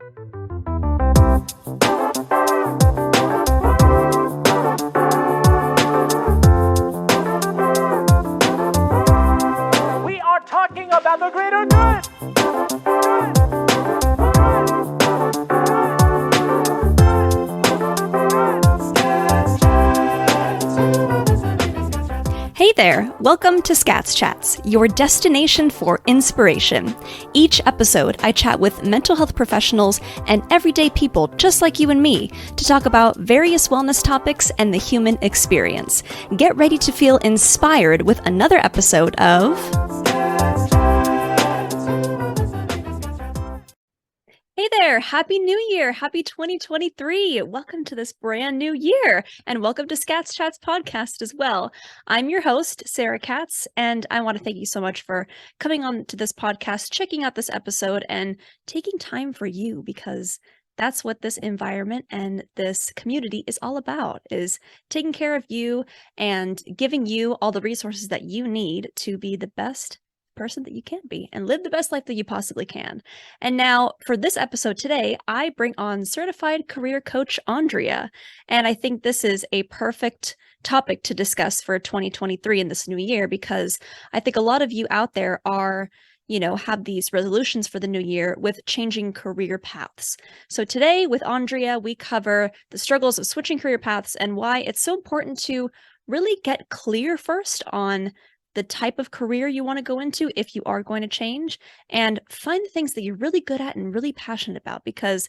We are talking about the greater good. Hey there, welcome to Skatz Chats, your destination for inspiration. Each episode, I chat with mental health professionals and everyday people just like you and me to talk about various wellness topics and the human experience. Get ready to feel inspired with another episode of Hey there, Happy New Year, Happy 2023. Welcome to this brand new year, and welcome to Skatz Chats podcast as well. I'm your host, Sarah Katz, and I want to thank you so much for coming on to this podcast, checking out this episode, and taking time for you, because that's what this environment and this community is all about, is taking care of you and giving you all the resources that you need to be the best person that you can be and live the best life that you possibly can. And now for this episode today, I bring on certified career coach Andrea. And I think this is a perfect topic to discuss for 2023 in this new year, because I think a lot of you out there are have these resolutions for the new year with changing career paths. So today with Andrea, we cover the struggles of switching career paths and why it's so important to really get clear first on the type of career you want to go into if you are going to change, and find the things that you're really good at and really passionate about, because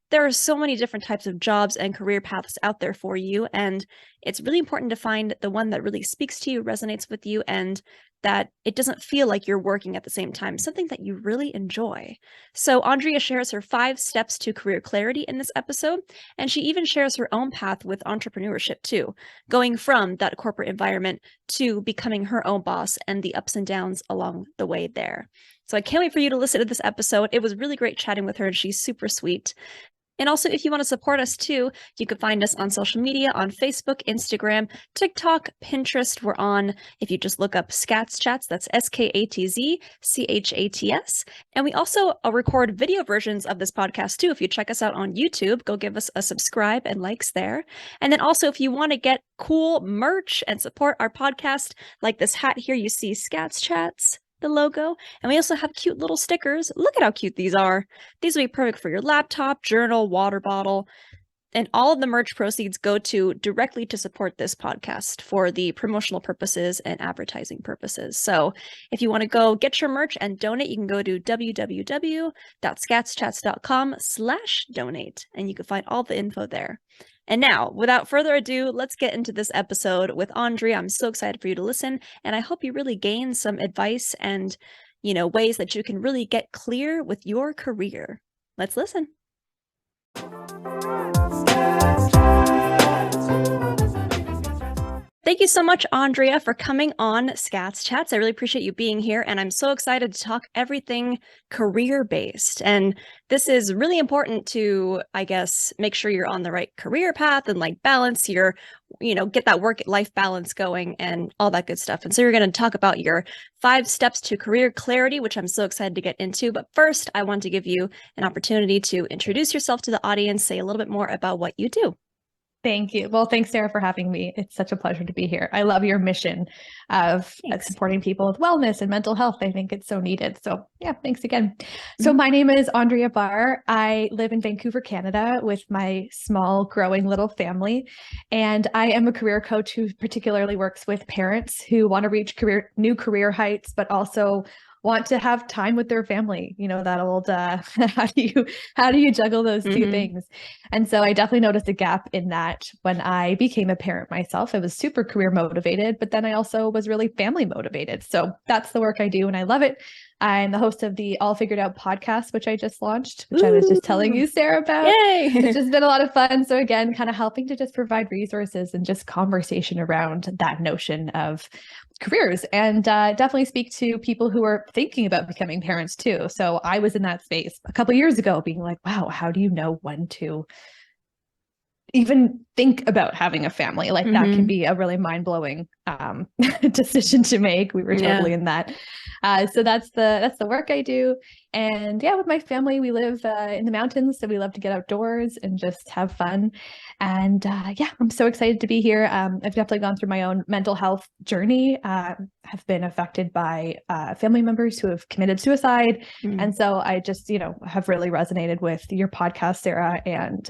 there are so many different types of jobs and career paths out there for you. And it's really important to find the one that really speaks to you, resonates with you, and that it doesn't feel like you're working at the same time, something that you really enjoy. So Andrea shares her 5 steps to career clarity in this episode, and she even shares her own path with entrepreneurship too, going from that corporate environment to becoming her own boss and the ups and downs along the way there. So I can't wait for you to listen to this episode. It was really great chatting with her, and she's super sweet. And also, if you want to support us too, you can find us on social media on Facebook, Instagram, TikTok, Pinterest. We're on, if you just look up Skatz Chats, that's SKATZ And we also record video versions of this podcast too. If you check us out on YouTube, go give us a subscribe and likes there. And then also, if you want to get cool merch and support our podcast, like this hat here, you see Skatz Chats, the logo, and we also have cute little stickers. Look at how cute these are. These will be perfect for your laptop, journal, water bottle, and all of the merch proceeds go directly to support this podcast for the promotional purposes and advertising purposes. So if you want to go get your merch and donate, you can go to www.skatschats.com/donate, and you can find all the info there. And now, without further ado, let's get into this episode with Andrea. I'm so excited for you to listen, and I hope you really gain some advice and, ways that you can really get clear with your career. Let's listen. Thank you so much, Andrea, for coming on Skatz Chats. I really appreciate you being here, and I'm so excited to talk everything career-based. And this is really important to, I guess, make sure you're on the right career path and balance your, get that work-life balance going and all that good stuff. And so you're going to talk about your 5 steps to career clarity, which I'm so excited to get into. But first, I want to give you an opportunity to introduce yourself to the audience, say a little bit more about what you do. Thank you. Well, thanks, Sarah, for having me. It's such a pleasure to be here. I love your mission of supporting people with wellness and mental health. I think it's so needed. So yeah, thanks again. So my name is Andrea Barr. I live in Vancouver, Canada with my small, growing little family. And I am a career coach who particularly works with parents who want to reach new career heights, but also want to have time with their family. That old, how do you juggle those two things? And so I definitely noticed a gap in that when I became a parent myself. I was super career motivated, but then I also was really family motivated. So that's the work I do, and I love it. I'm the host of the All Figured Out podcast, which I just launched, which I was just telling you, Sarah, about. Yay! It's just been a lot of fun. So again, kind of helping to just provide resources and just conversation around that notion of careers, and definitely speak to people who are thinking about becoming parents too. So I was in that space a couple of years ago being like, wow, how do you know when to even think about having a family. Like that can be a really mind-blowing decision to make. We were totally in that. So that's the work I do. And yeah, with my family, we live in the mountains, so we love to get outdoors and just have fun. And yeah, I'm so excited to be here. I've definitely gone through my own mental health journey. Have been affected by family members who have committed suicide. And so I just, have really resonated with your podcast, Sarah, and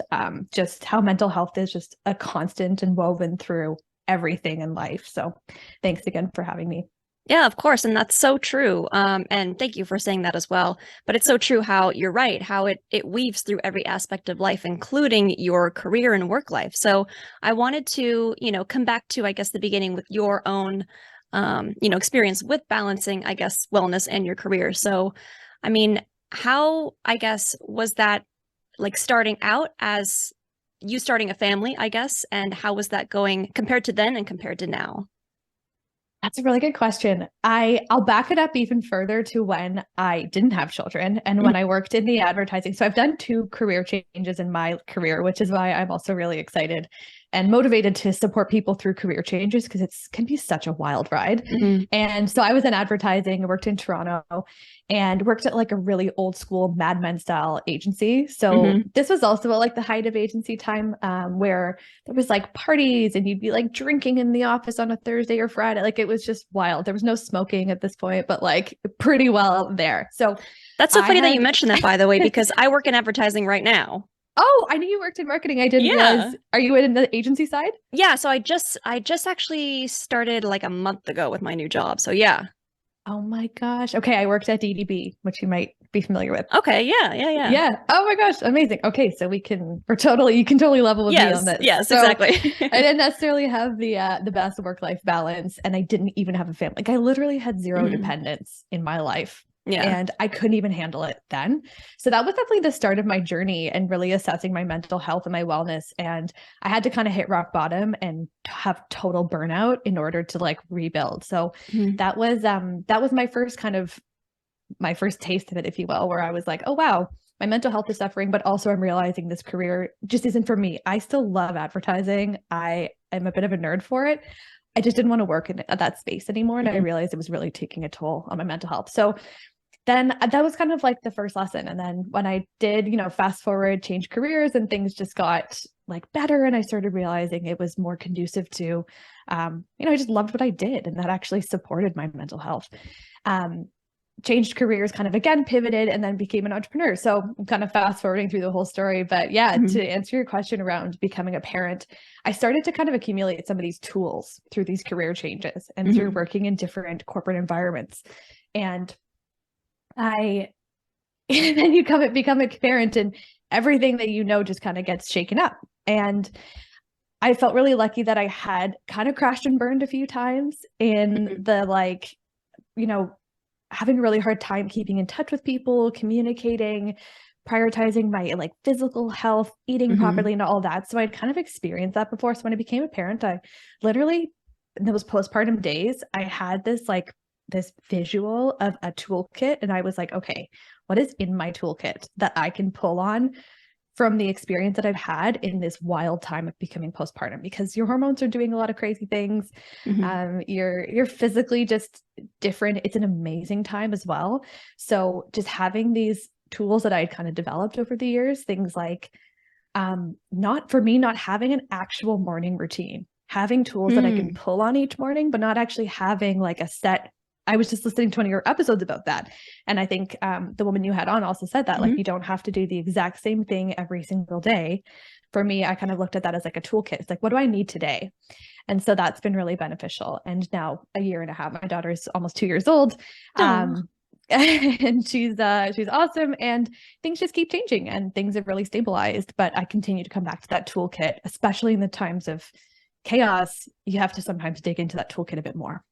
just how mental health is just a constant and woven through everything in life. So thanks again for having me. Yeah, of course. And that's so true. And thank you for saying that as well. But it's so true how you're right, how it weaves through every aspect of life, including your career and work life. So I wanted to, come back to, I guess, the beginning with your own, experience with balancing, I guess, wellness and your career. So, I mean, how, I guess, was that like starting out as you starting a family, I guess, and how was that going compared to then and compared to now? That's a really good question. I'll back it up even further to when I didn't have children and when I worked in the advertising. So I've done 2 career changes in my career, which is why I'm also really excited and motivated to support people through career changes because it can be such a wild ride. And so I was in advertising, I worked in Toronto and worked at like a really old school Mad Men style agency. So this was also at like the height of agency time where there was like parties and you'd be like drinking in the office on a Thursday or Friday. Like it was just wild. There was no smoking at this point, but like pretty well there. So that's so funny that you mentioned that, by the way, because I work in advertising right now. Oh, I knew you worked in marketing. I didn't realize. Are you in the agency side? Yeah. So I just actually started like a month ago with my new job. So yeah. Oh my gosh. Okay. I worked at DDB, which you might be familiar with. Okay. Yeah. Yeah. Oh my gosh. Amazing. Okay. So you can totally level with me on this. Yes, so exactly. I didn't necessarily have the best work-life balance and I didn't even have a family. Like I literally had 0 dependents in my life. Yeah. And I couldn't even handle it then. So that was definitely the start of my journey and really assessing my mental health and my wellness. And I had to kind of hit rock bottom and have total burnout in order to like rebuild. So that was my first taste of it, if you will, where I was like, oh, wow, my mental health is suffering, but also I'm realizing this career just isn't for me. I still love advertising. I am a bit of a nerd for it. I just didn't want to work in that space anymore. And I realized it was really taking a toll on my mental health. So then that was kind of like the first lesson. And then when I did, fast forward, change careers and things just got like better. And I started realizing it was more conducive to, I just loved what I did. And that actually supported my mental health. Changed careers, kind of again pivoted and then became an entrepreneur. So I'm kind of fast forwarding through the whole story. But yeah, to answer your question around becoming a parent, I started to kind of accumulate some of these tools through these career changes and through working in different corporate environments. And then you become a parent and everything that just kind of gets shaken up. And I felt really lucky that I had kind of crashed and burned a few times in the having a really hard time keeping in touch with people, communicating, prioritizing my like physical health, eating properly and all that. So I'd kind of experienced that before. So when I became a parent, I literally, in those postpartum days, I had this visual of a toolkit and I was like, okay, what is in my toolkit that I can pull on from the experience that I've had in this wild time of becoming postpartum? Because your hormones are doing a lot of crazy things. You're physically just different. It's an amazing time as well. So just having these tools that I had kind of developed over the years, things like not having an actual morning routine, having tools that I can pull on each morning, but not actually having like a set. I was just listening to one of your episodes about that. And I think the woman you had on also said that, like, you don't have to do the exact same thing every single day. For me, I kind of looked at that as like a toolkit. It's like, what do I need today? And so that's been really beneficial. And now a year and a half, my daughter is almost 2 years old. And she's awesome. And things just keep changing and things have really stabilized. But I continue to come back to that toolkit, especially in the times of chaos. You have to sometimes dig into that toolkit a bit more.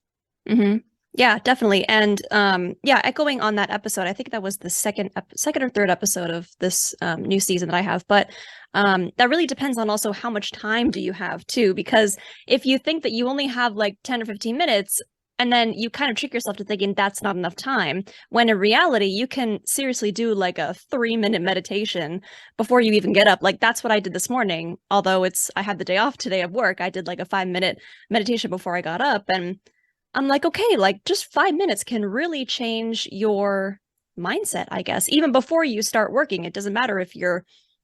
Yeah, definitely. And echoing on that episode, I think that was the second or third episode of this new season that I have. But that really depends on also how much time do you have too, because if you think that you only have like 10 or 15 minutes, And then you kind of trick yourself to thinking that's not enough time, when in reality, you can seriously do like a 3-minute meditation before you even get up. Like that's what I did this morning. Although I had the day off today of work, I did like a 5-minute meditation before I got up. And I'm like, okay, like just 5 minutes can really change your mindset, I guess, even before you start working. It doesn't matter if you're,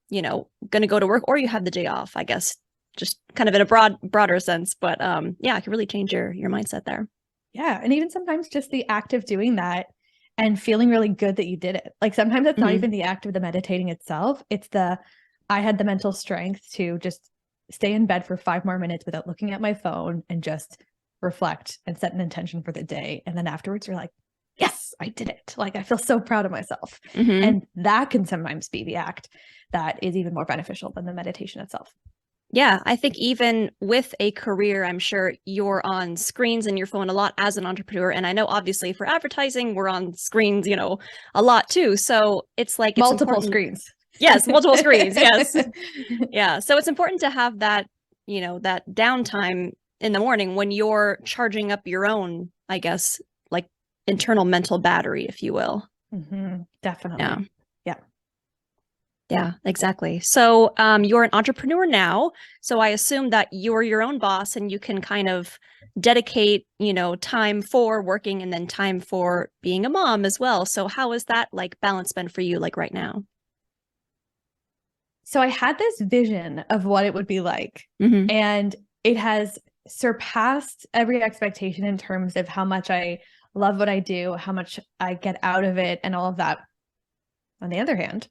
going to go to work or you have the day off, I guess, just kind of in a broader sense. But yeah, it can really change your mindset there. Yeah. And even sometimes just the act of doing that and feeling really good that you did it. Like sometimes it's not even the act of the meditating itself. It's I had the mental strength to just stay in bed for 5 more minutes without looking at my phone and just reflect and set an intention for the day. And then afterwards you're like, yes, I did it. Like I feel so proud of myself. And that can sometimes be the act that is even more beneficial than the meditation itself. Yeah, I think even with a career, I'm sure you're on screens in your phone a lot as an entrepreneur. And I know obviously for advertising, we're on screens, a lot too. So it's like multiple screens. Yes, multiple screens. Yes. Yeah. So it's important to have that, that downtime in the morning when you're charging up your own, I guess, like internal mental battery, if you will. Definitely. Yeah. Yeah, exactly. So you're an entrepreneur now. So I assume that you're your own boss and you can kind of dedicate, time for working and then time for being a mom as well. So how is that like balance been for you like right now? So I had this vision of what it would be like, and it has surpassed every expectation in terms of how much I love what I do, how much I get out of it, and all of that. On the other hand,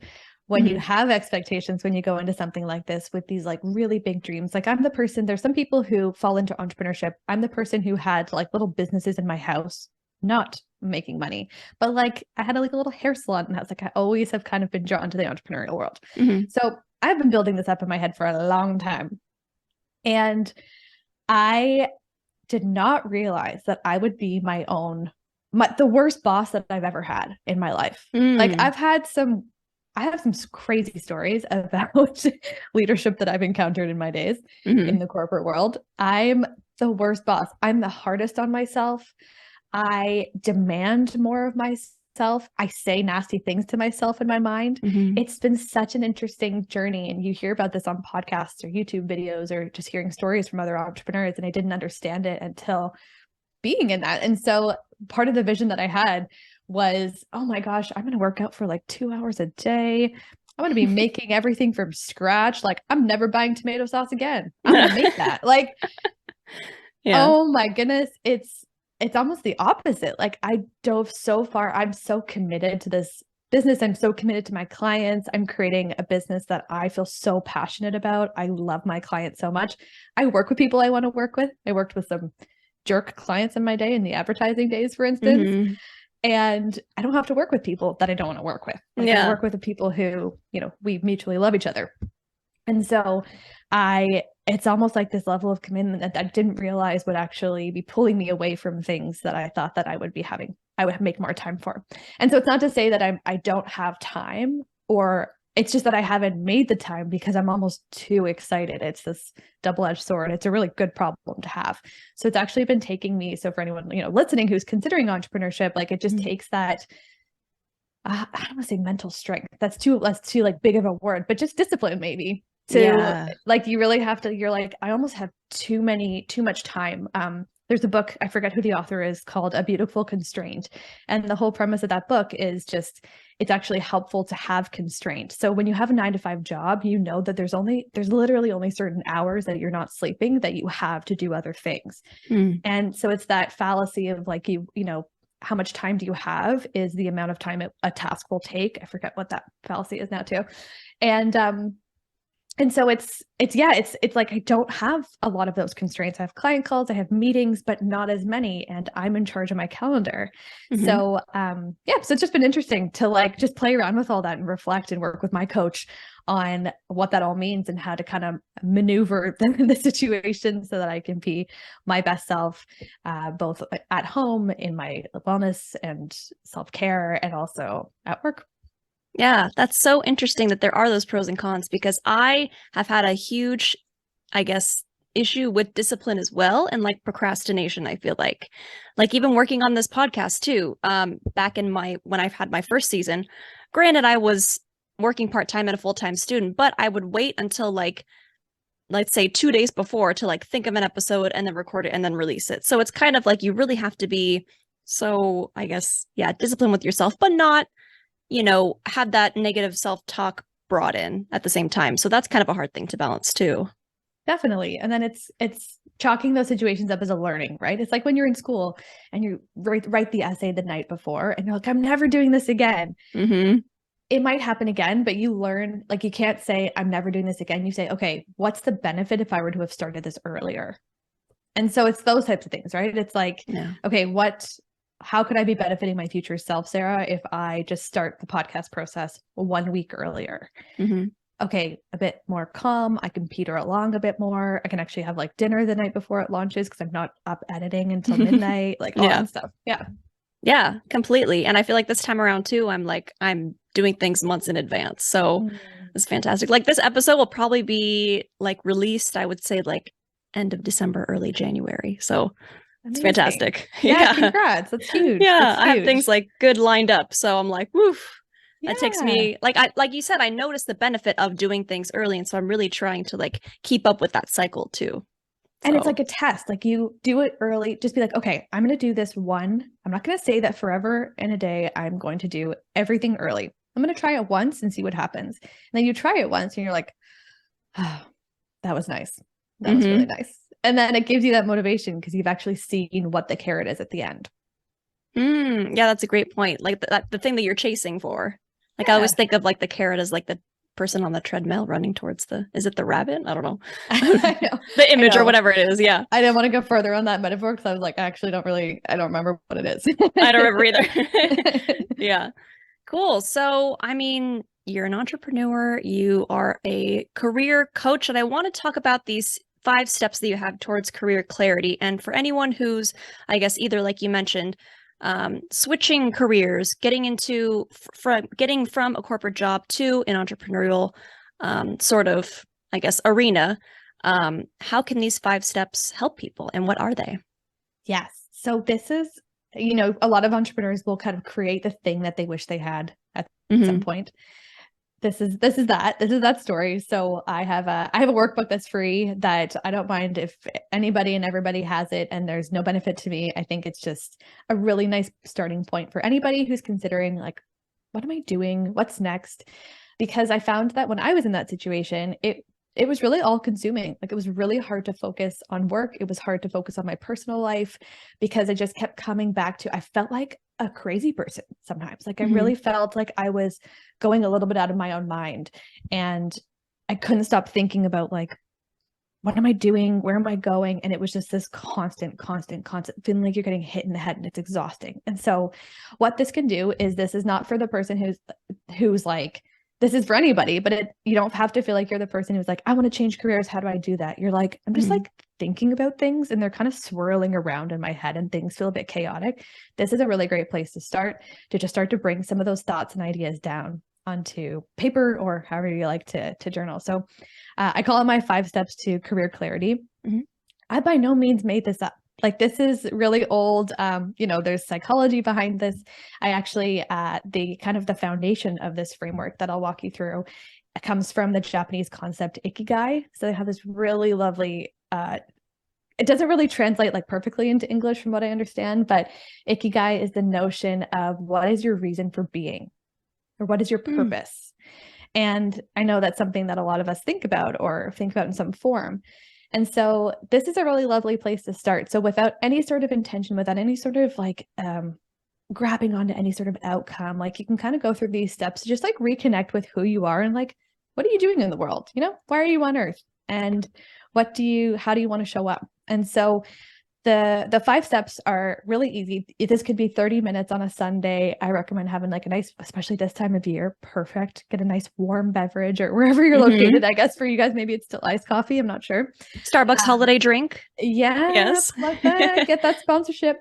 when you have expectations, when you go into something like this with these like really big dreams, like I'm the person, there's some people who fall into entrepreneurship. I'm the person who had like little businesses in my house, not making money, but like I had like a little hair salon in the house. Like I always have kind of been drawn to the entrepreneurial world. So I've been building this up in my head for a long time. And I did not realize that I would be the worst boss that I've ever had in my life. Like I have some crazy stories about leadership that I've encountered in my days in the corporate world. I'm the worst boss. I'm the hardest on myself. I demand more of myself. I say nasty things to myself in my mind. It's been such an interesting journey. And you hear about this on podcasts or YouTube videos or just hearing stories from other entrepreneurs. And I didn't understand it until being in that. And so part of the vision that I had was, oh my gosh, I'm going to work out for like 2 hours a day. I'm going to be making everything from scratch. Like I'm never buying tomato sauce again. I'm going to make that. Like, oh my goodness. It's almost the opposite. Like I dove so far. I'm so committed to this business. I'm so committed to my clients. I'm creating a business that I feel so passionate about. I love my clients so much. I work with people I want to work with. I worked with some jerk clients in my day in the advertising days, for instance. And I don't have to work with people that I don't want to work with. Like I work with the people who, we mutually love each other. And so it's almost like this level of commitment that I didn't realize would actually be pulling me away from things that I thought that I would make more time for. And so it's not to say that I don't have time, or it's just that I haven't made the time because I'm almost too excited. It's this double-edged sword. It's a really good problem to have. So it's actually been taking me, so for anyone, listening who's considering entrepreneurship, like it just takes that, I don't want to say mental strength. That's too like big of a word, but just discipline maybe like, you really have to, you're like, I almost have too much time. There's a book, I forget who the author is, called A Beautiful Constraint. And the whole premise of that book is just, it's actually helpful to have constraint. So when you have a 9-to-5 job, you know that there's literally only certain hours that you're not sleeping that you have to do other things. And so it's that fallacy of like, how much time do you have is the amount of time a task will take. I forget what that fallacy is now too. And so it's like, I don't have a lot of those constraints. I have client calls, I have meetings, but not as many. And I'm in charge of my calendar. So, so it's just been interesting to like, just play around with all that and reflect and work with my coach on what that all means and how to kind of maneuver the situation so that I can be my best self, both at home in my wellness and self-care and also at work. Yeah, that's so interesting that there are those pros and cons, because I have had a huge, I guess, issue with discipline as well, and like procrastination. I feel like even working on this podcast too, back in when I've had my first season, granted I was working part-time and a full-time student, but I would wait until like, let's say 2 days before to like think of an episode and then record it and then release it. So it's kind of like you really have to be, so I guess, yeah, disciplined with yourself, but not, have that negative self-talk brought in at the same time. So that's kind of a hard thing to balance too. Definitely. And then it's chalking those situations up as a learning, right? It's like when you're in school and you write the essay the night before and you're like, I'm never doing this again. Mm-hmm. It might happen again, but you learn, like, you can't say, I'm never doing this again. You say, okay, what's the benefit if I were to have started this earlier? And so it's those types of things, right? It's like, okay, how could I be benefiting my future self, Sarah, if I just start the podcast process 1 week earlier? Mm-hmm. Okay, a bit more calm. I can peter along a bit more. I can actually have like dinner the night before it launches because I'm not up editing until midnight, like all that stuff. Yeah. Yeah, completely. And I feel like this time around too, I'm doing things months in advance. So it's fantastic. Like this episode will probably be like released, I would say like end of December, early January. So it's fantastic. Yeah, congrats. That's huge. Yeah, That's huge. I have things like good lined up. So I'm like, woof. That takes me, like you said, I noticed the benefit of doing things early. And so I'm really trying to like keep up with that cycle too. And it's like a test, like you do it early, just be like, okay, I'm going to do this one. I'm not going to say that forever in a day, I'm going to do everything early. I'm going to try it once and see what happens. And then you try it once and you're like, oh, that was nice. That was really nice. And then it gives you that motivation because you've actually seen what the carrot is at the end. Yeah, that's a great point. Like the thing that you're chasing for. Like I always think of like the carrot as like the person on the treadmill running towards is it the rabbit? I don't know. The image or whatever it is. Yeah. I didn't want to go further on that metaphor because I was like, I don't remember what it is. I don't remember either. Yeah. Cool. So, I mean, you're an entrepreneur, you are a career coach, and I want to talk about these 5 steps that you have towards career clarity. And for anyone who's, I guess, either like you mentioned, switching careers, getting from a corporate job to an entrepreneurial sort of, I guess, arena, how can these 5 steps help people and what are they? Yes. So this is, a lot of entrepreneurs will kind of create the thing that they wish they had at some point. This is that story. So I have a workbook that's free that I don't mind if anybody and everybody has it and there's no benefit to me. I think it's just a really nice starting point for anybody who's considering like, what am I doing? What's next? Because I found that when I was in that situation, it was really all consuming. Like it was really hard to focus on work. It was hard to focus on my personal life because I just kept coming back to, I felt like a crazy person sometimes. Like I really felt like I was going a little bit out of my own mind and I couldn't stop thinking about like, what am I doing? Where am I going? And it was just this constant feeling like you're getting hit in the head and it's exhausting. And so what this can do is this is not for the person who's like, this is for anybody, but you don't have to feel like you're the person who's like, I want to change careers. How do I do that? You're like, I'm just like thinking about things and they're kind of swirling around in my head and things feel a bit chaotic. This is a really great place to start to bring some of those thoughts and ideas down onto paper or however you like to journal. So I call it my 5 steps to career clarity. I by no means made this up. Like this is really old. There's psychology behind this. I actually, the foundation of this framework that I'll walk you through comes from the Japanese concept ikigai. So they have this really lovely, it doesn't really translate like perfectly into English from what I understand, but ikigai is the notion of what is your reason for being or what is your purpose? And I know that's something that a lot of us think about in some form. And so this is a really lovely place to start. So without any sort of intention, without any sort of like grabbing onto any sort of outcome, like you can kind of go through these steps to just like reconnect with who you are and like, what are you doing in the world? Why are you on earth? And how do you want to show up? And so the 5 steps are really easy. This could be 30 minutes on a Sunday. I recommend having like a nice, especially this time of year, perfect. Get a nice warm beverage or wherever you're located. I guess for you guys, maybe it's still iced coffee. I'm not sure. Starbucks holiday drink. Yeah. Yes. Like that. Get that sponsorship.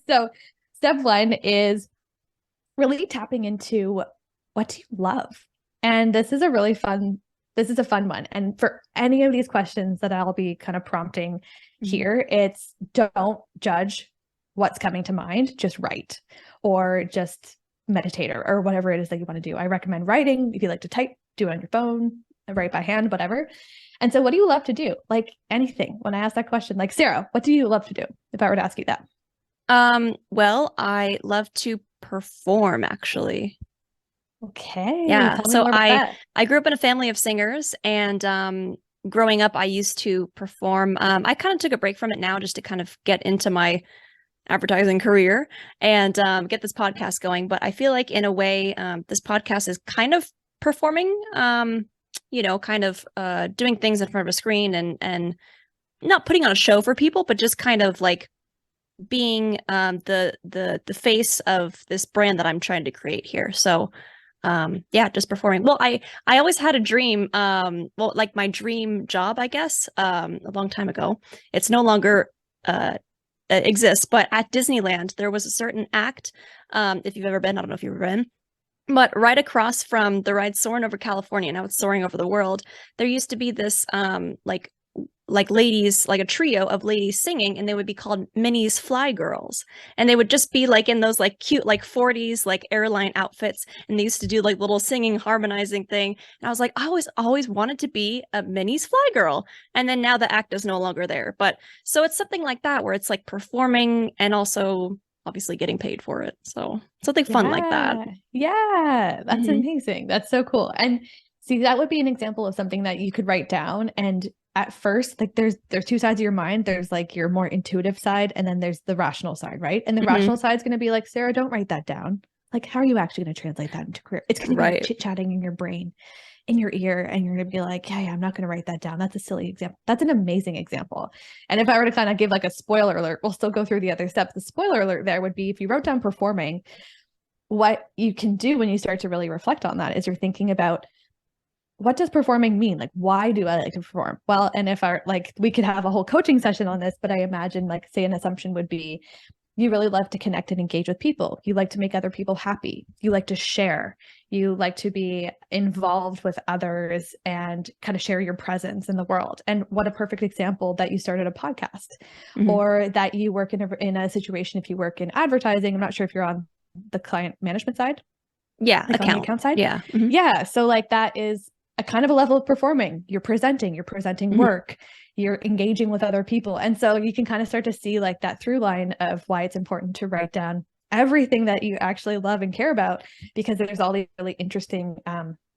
So step 1 is really tapping into what do you love? And this is a really fun this is a fun one. And for any of these questions that I'll be kind of prompting here, it's don't judge what's coming to mind, just write or just meditate or whatever it is that you want to do. I recommend writing. If you like to type, do it on your phone, write by hand, whatever. And so what do you love to do? Like anything. When I ask that question, like Sarah, what do you love to do? If I were to ask you that. Well, I love to perform actually. Okay. Yeah. Tell me So more about that. I grew up in a family of singers, and growing up I used to perform. I kind of took a break from it now just to kind of get into my advertising career and get this podcast going. But I feel like in a way, this podcast is kind of performing, kind of doing things in front of a screen and not putting on a show for people, but just kind of like being the face of this brand that I'm trying to create here. So just performing. Well, I always had a dream, like my dream job, I guess, a long time ago. It's no longer exists, but at Disneyland there was a certain act, if you've ever been, I don't know if you've ever been, but right across from the ride Soaring Over California, now it's Soaring Over the World, there used to be this like ladies, like a trio of ladies singing, and they would be called Minnie's Fly Girls, and they would just be like in those like cute like 40s like airline outfits, and they used to do like little singing harmonizing thing, and I was like, I always wanted to be a Minnie's Fly Girl. And then now the act is no longer there, but so it's something like that where it's like performing and also obviously getting paid for it, so something fun like that. Yeah, that's amazing. That's so cool. And see, that would be an example of something that you could write down. And at first, like there's two sides of your mind. There's like your more intuitive side, and then there's the rational side, right? And the rational side is going to be like, Sarah, don't write that down. Like, how are you actually going to translate that into career? It's going to be like chit-chatting in your brain, in your ear, and you're going to be like, yeah, I'm not going to write that down. That's a silly example. That's an amazing example. And if I were to kind of give like a spoiler alert, we'll still go through the other steps. The spoiler alert there would be, if you wrote down performing, what you can do when you start to really reflect on that is you're thinking about, what does performing mean? Like, why do I like to perform? Well, and if we could have a whole coaching session on this, but I imagine like, say an assumption would be, you really love to connect and engage with people. You like to make other people happy. You like to share. You like to be involved with others and kind of share your presence in the world. And what a perfect example that you started a podcast, or that you work in a situation. If you work in advertising, I'm not sure if you're on the client management side. Yeah. Like on the account side. Yeah. Yeah. So like that is a kind of a level of performing. You're presenting work, you're engaging with other people. And so you can kind of start to see like that through line of why it's important to write down everything that you actually love and care about, because there's all these really interesting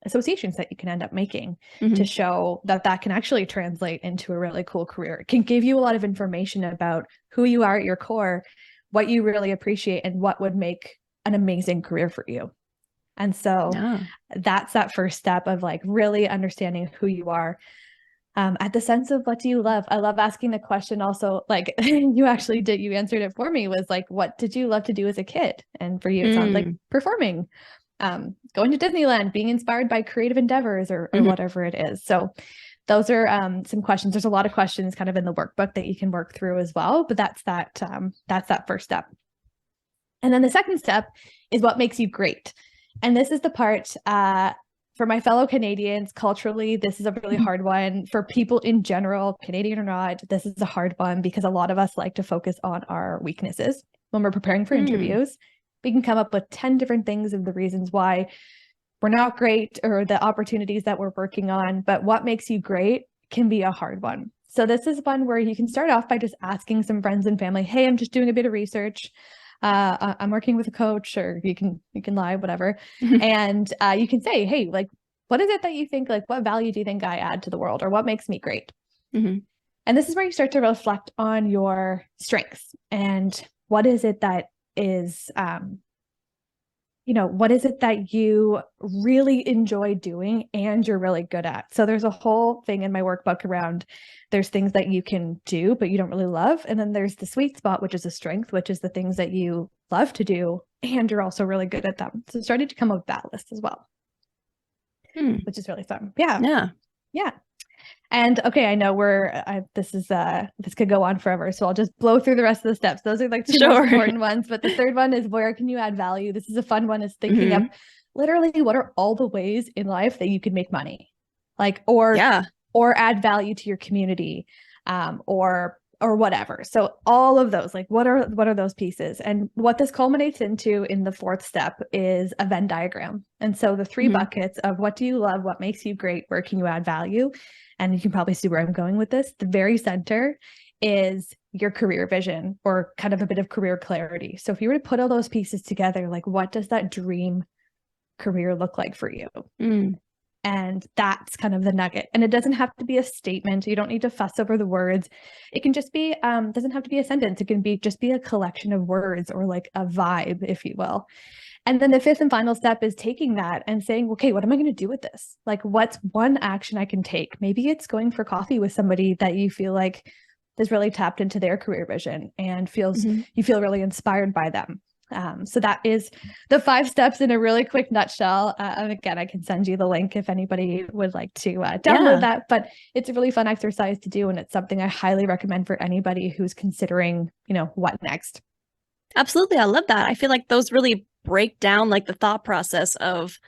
associations that you can end up making to show that that can actually translate into a really cool career. It can give you a lot of information about who you are at your core, what you really appreciate, and what would make an amazing career for you. And so that's that first step of like really understanding who you are. At the sense of what do you love? I love asking the question also, like you answered it for me, was like, what did you love to do as a kid? And for you, it sounds like performing, going to Disneyland, being inspired by creative endeavors or whatever it is. So those are some questions. There's a lot of questions kind of in the workbook that you can work through as well, but that's that first step. And then the second step is what makes you great. And this is the part for my fellow Canadians, culturally, this is a really hard one. For people in general, Canadian or not, this is a hard one because a lot of us like to focus on our weaknesses when we're preparing for interviews. We can come up with 10 different things of the reasons why we're not great or the opportunities that we're working on. But what makes you great can be a hard one. So this is one where you can start off by just asking some friends and family, hey, I'm just doing a bit of research. I'm working with a coach, or you can lie, whatever. And you can say, hey, like, what is it that you think, like, what value do you think I add to the world, or what makes me great? And this is where you start to reflect on your strengths and what is it that is, what is it that you really enjoy doing and you're really good at? So there's a whole thing in my workbook around, there's things that you can do, but you don't really love. And then there's the sweet spot, which is a strength, which is the things that you love to do and you're also really good at them. So starting to come up with that list as well, which is really fun. Yeah. And okay, I know this could go on forever, so I'll just blow through the rest of the steps. Those are like two most important ones, but the third one is, where can you add value? This is a fun one, is thinking of literally what are all the ways in life that you could make money? like, or Yeah. or add value to your community, or whatever. So all of those, like, what are those pieces? And what this culminates into in the fourth step is a Venn diagram. And so the three buckets of what do you love, what makes you great, where can you add value? And you can probably see where I'm going with this. The very center is your career vision, or kind of a bit of career clarity. So if you were to put all those pieces together, like, what does that dream career look like for you? And that's kind of the nugget. And it doesn't have to be a statement. You don't need to fuss over the words. It can just be, doesn't have to be a sentence. It can be just be a collection of words, or like a vibe, if you will. And then the fifth and final step is taking that and saying, okay, what am I going to do with this? Like, what's one action I can take? Maybe it's going for coffee with somebody that you feel like has really tapped into their career vision and you feel really inspired by them. So that is the 5 steps in a really quick nutshell. And again, I can send you the link if anybody would like to download that, but it's a really fun exercise to do. And it's something I highly recommend for anybody who's considering, what next. Absolutely. I love that. I feel like those really break down like the thought process of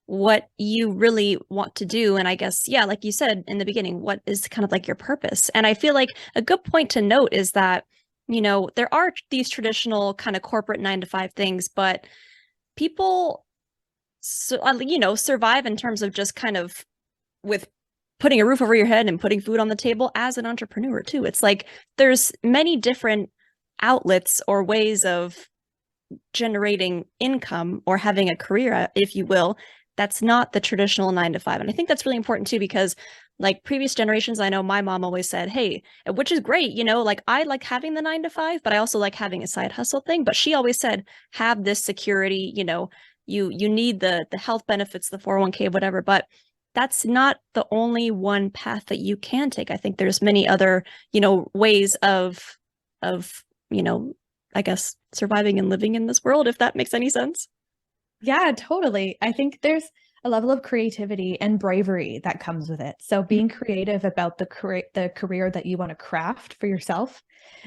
what you really want to do. And I guess, like you said in the beginning, what is kind of like your purpose? And I feel like a good point to note is that, there are these traditional kind of corporate 9-to-5 things, but people, survive in terms of just kind of with putting a roof over your head and putting food on the table as an entrepreneur too. It's like there's many different outlets or ways of generating income or having a career, if you will, that's not the traditional 9-to-5. And I think that's really important too, because like previous generations, I know my mom always said, hey, which is great, like I like having the 9-to-5, but I also like having a side hustle thing. But she always said, have this security, you need the health benefits, the 401k, whatever, but that's not the only one path that you can take. I think there's many other, ways of, I guess, surviving and living in this world, if that makes any sense. Yeah, totally. I think there's a level of creativity and bravery that comes with it. So being creative about the career that you want to craft for yourself.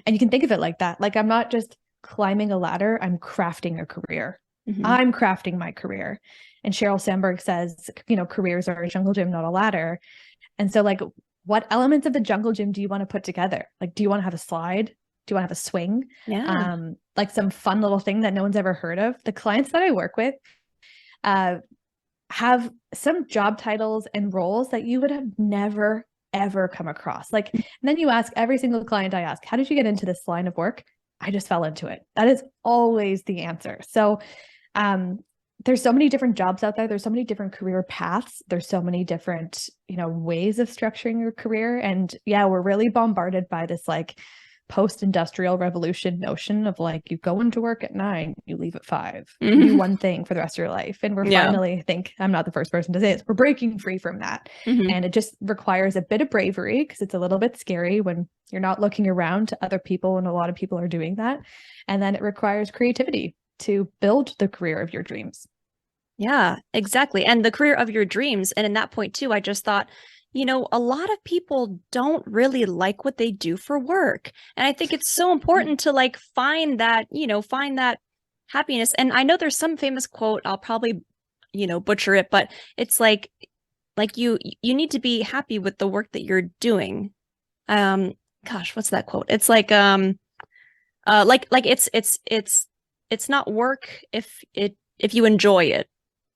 And you can think of it like that. Like, I'm not just climbing a ladder, I'm crafting a career. I'm crafting my career. And Sheryl Sandberg says, careers are a jungle gym, not a ladder. And so, like, what elements of the jungle gym do you want to put together? Like, do you want to have a slide? Do you want to have a swing? Yeah. Like some fun little thing that no one's ever heard of. The clients that I work with have some job titles and roles that you would have never, ever come across. Like, and then you ask every single client I ask, how did you get into this line of work? I just fell into it. That is always the answer. So there's so many different jobs out there. There's so many different career paths. There's so many different, ways of structuring your career. And yeah, we're really bombarded by this like post-industrial revolution notion of like, you go into work at 9, you leave at 5, you do one thing for the rest of your life. And we're finally, I think I'm not the first person to say this, we're breaking free from that. And it just requires a bit of bravery, because it's a little bit scary when you're not looking around to other people, and a lot of people are doing that. And then it requires creativity to build the career of your dreams. Yeah, exactly. And the career of your dreams. And in that point too, I just thought, a lot of people don't really like what they do for work. And I think it's so important to like find that happiness. And I know there's some famous quote, I'll probably, butcher it, but it's like you need to be happy with the work that you're doing. Gosh, what's that quote? It's like it's not work if you enjoy it.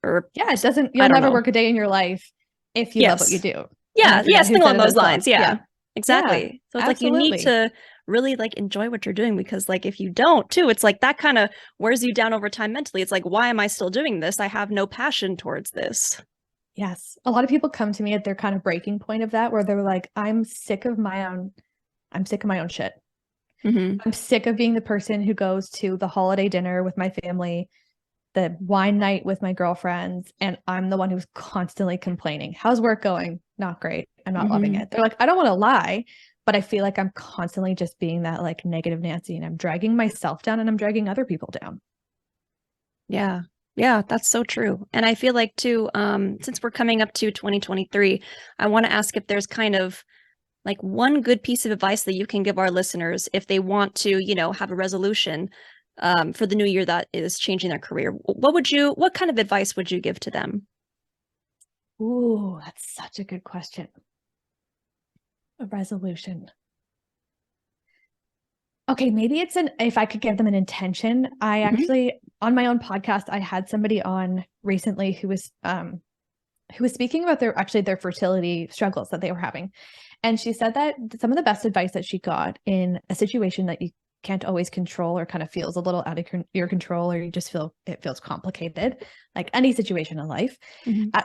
Or it doesn't, you'll never work a day in your life if you love what you do. Yeah, something along those lines. Yeah, exactly. Yeah, so it's absolutely. Like you need to really like enjoy what you're doing, because like if you don't too, it's like that kind of wears you down over time mentally. It's like, why am I still doing this? I have no passion towards this. Yes. A lot of people come to me at their kind of breaking point of that, where they're like, I'm sick of my own shit. I'm sick of being the person who goes to the holiday dinner with my family, the wine night with my girlfriends, and I'm the one who's constantly complaining. How's work going? Not great. I'm not loving it. They're like, I don't want to lie, but I feel like I'm constantly just being that like negative Nancy, and I'm dragging myself down and I'm dragging other people down. Yeah. Yeah, that's so true. And I feel like too, since we're coming up to 2023, I want to ask if there's kind of like one good piece of advice that you can give our listeners if they want to, have a resolution for the new year that is changing their career. What kind of advice would you give to them? Ooh, that's such a good question. A resolution. Okay, maybe if I could give them an intention. I actually, on my own podcast, I had somebody on recently who was speaking about their fertility struggles that they were having. And she said that some of the best advice that she got in a situation that you can't always control or kind of feels a little out of your control, or you just feel it feels complicated, like any situation in life.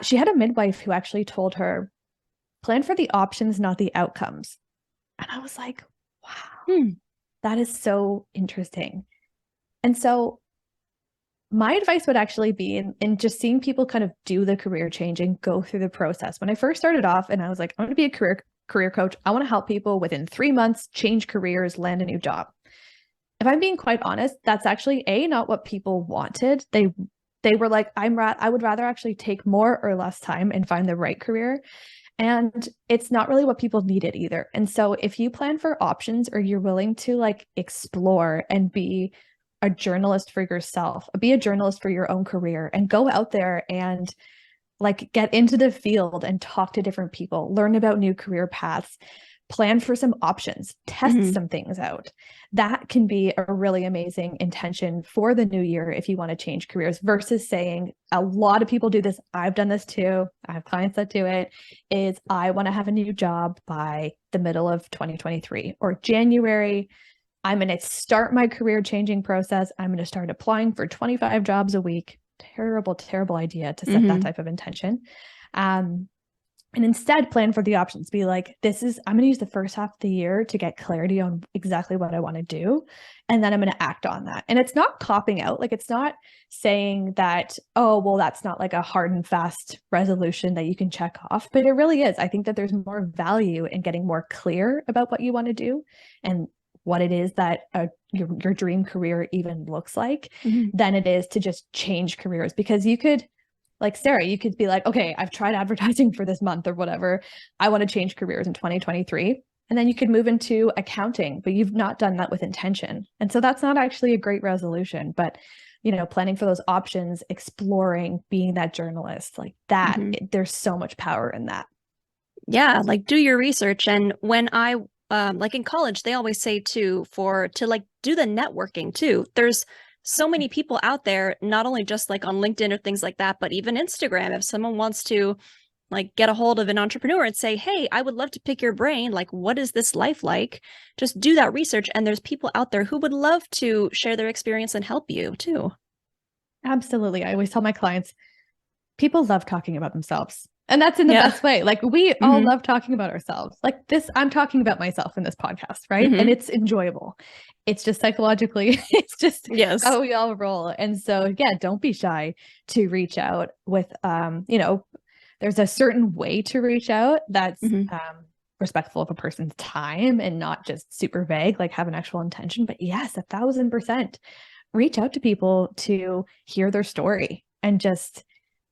She had a midwife who actually told her, plan for the options, not the outcomes. And I was like, wow, that is so interesting. And so my advice would actually be in just seeing people kind of do the career change and go through the process. When I first started off and I was like, I'm going to be a career coach. I want to help people within 3 months change careers, land a new job. If I'm being quite honest, that's actually not what people wanted. They were like, I would rather actually take more or less time and find the right career. And it's not really what people needed either. And so if you plan for options, or you're willing to like explore and be a journalist for yourself, be a journalist for your own career, and go out there and like get into the field and talk to different people, learn about new career paths, plan for some options, test some things out. That can be a really amazing intention for the new year if you want to change careers, versus saying, a lot of people do this. I've done this too. I have clients that do it, is I want to have a new job by the middle of 2023 or January. I'm going to start my career changing process. I'm going to start applying for 25 jobs a week. Terrible, terrible idea to set that type of intention. And instead plan for the options. Be like, I'm going to use the first half of the year to get clarity on exactly what I want to do. And then I'm going to act on that. And it's not copping out. Like, it's not saying that, oh, well, that's not like a hard and fast resolution that you can check off, but it really is. I think that there's more value in getting more clear about what you want to do and what it is that your dream career even looks like, than it is to just change careers. Because you could, like Sarah, you could be like, okay, I've tried advertising for this month or whatever. I want to change careers in 2023. And then you could move into accounting, but you've not done that with intention. And so that's not actually a great resolution, but planning for those options, exploring, being that journalist, like that, there's so much power in that. Yeah, like do your research. And when I like in college, they always say to like do the networking too. There's so many people out there, not only just like on LinkedIn or things like that, but even Instagram. If someone wants to like get a hold of an entrepreneur and say, hey, I would love to pick your brain. Like, what is this life like? Just do that research. And there's people out there who would love to share their experience and help you too. Absolutely. I always tell my clients, people love talking about themselves. And that's in the best way. Like, we all love talking about ourselves. Like this, I'm talking about myself in this podcast, right? And it's enjoyable. It's just psychologically, it's just how we all roll. And so, don't be shy to reach out with, there's a certain way to reach out that's respectful of a person's time and not just super vague, like have an actual intention. But yes, 1,000% reach out to people to hear their story and just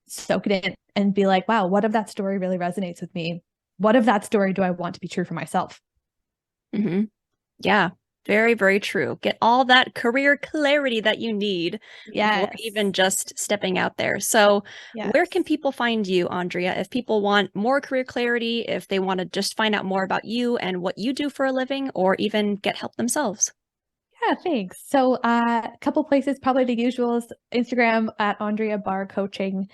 soak it in and be like, wow, what if that story really resonates with me? What if that story do I want to be true for myself? Yeah, very, very true. Get all that career clarity that you need before even just stepping out there. So where can people find you, Andrea, if people want more career clarity, if they want to just find out more about you and what you do for a living, or even get help themselves? Yeah, thanks. So a couple places, probably the usuals. Instagram at Andrea Barr Coaching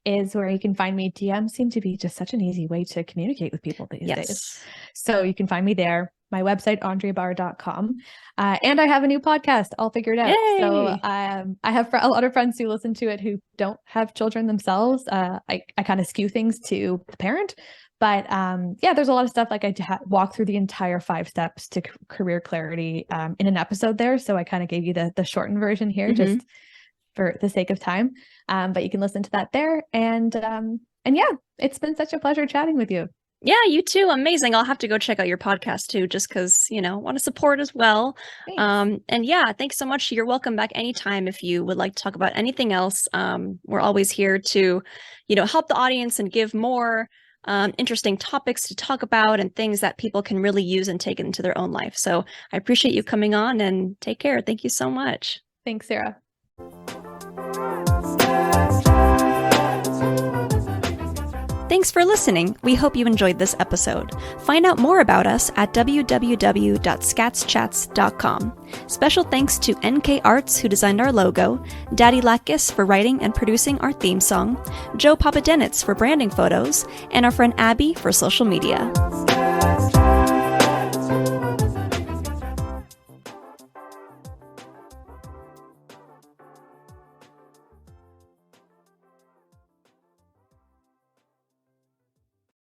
is where you can find me. DMs seem to be just such an easy way to communicate with people these days. So you can find me there. My website, andreabarr.com. And I have a new podcast all figured out. Yay! So I have a lot of friends who listen to it who don't have children themselves. I kind of skew things to the parent. But there's a lot of stuff. Like I walk through the entire 5 steps to career clarity in an episode there. So I kind of gave you the shortened version here just for the sake of time. But you can listen to that there. And it's been such a pleasure chatting with you. Yeah, you too. Amazing. I'll have to go check out your podcast too, just because, want to support as well. Thanks. Thanks so much. You're welcome back anytime if you would like to talk about anything else. We're always here to, help the audience and give more interesting topics to talk about and things that people can really use and take into their own life. So I appreciate you coming on, and take care. Thank you so much. Thanks, Sarah. Thanks for listening. We hope you enjoyed this episode. Find out more about us at www.skatschats.com. Special thanks to NK Arts, who designed our logo, Daddy Lakis for writing and producing our theme song, Joe Papadenitz for branding photos, and our friend Abby for social media.